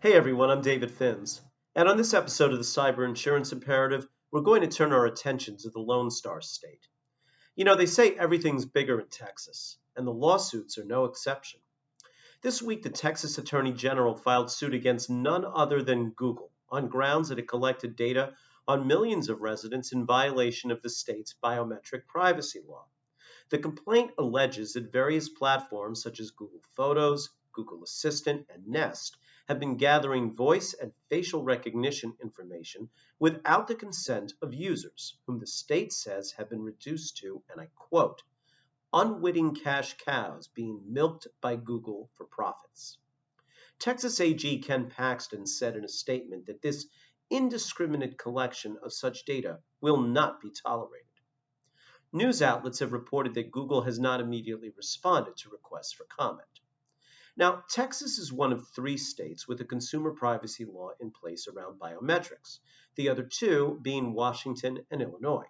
Hey everyone, I'm David Finz. And on this episode of the Cyber Insurance Imperative, we're going to turn our attention to the Lone Star State. You know, they say everything's bigger in Texas, and the lawsuits are no exception. This week, the Texas Attorney General filed suit against none other than Google on grounds that it collected data on millions of residents in violation of the state's biometric privacy law. The complaint alleges that various platforms such as Google Photos, Google Assistant, and Nest have been gathering voice and facial recognition information without the consent of users, whom the state says have been reduced to, and I quote, unwitting cash cows being milked by Google for profits. Texas AG Ken Paxton said in a statement that this indiscriminate collection of such data will not be tolerated. News outlets have reported that Google has not immediately responded to requests for comment. Now, Texas is one of 3 states with a consumer privacy law in place around biometrics, the other 2 being Washington and Illinois.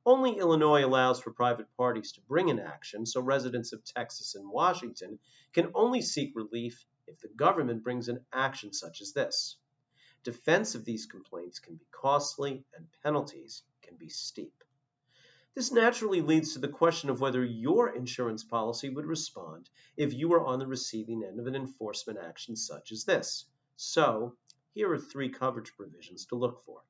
Only Illinois allows for private parties to bring an action, so residents of Texas and Washington can only seek relief if the government brings an action such as this. Defense of these complaints can be costly and penalties can be steep. This naturally leads to the question of whether your insurance policy would respond if you were on the receiving end of an enforcement action such as this. So, here are 3 coverage provisions to look for.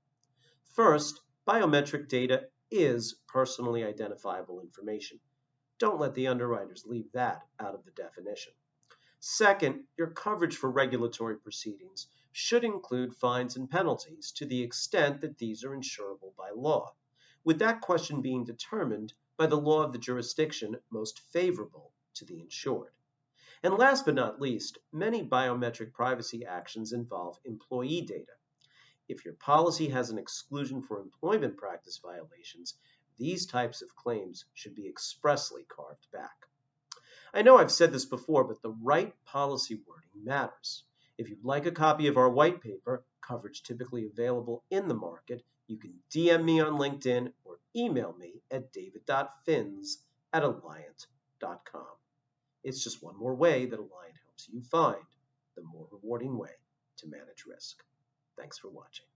First, biometric data is personally identifiable information. Don't let the underwriters leave that out of the definition. Second, your coverage for regulatory proceedings should include fines and penalties to the extent that these are insurable by law, with that question being determined by the law of the jurisdiction most favorable to the insured. And last but not least, many biometric privacy actions involve employee data. If your policy has an exclusion for employment practice violations, these types of claims should be expressly carved back. I know I've said this before, but the right policy wording matters. If you'd like a copy of our white paper, coverage typically available in the market, you can DM me on LinkedIn or email me at david.finz@alliant.com. It's just one more way that Alliant helps you find the more rewarding way to manage risk. Thanks for watching.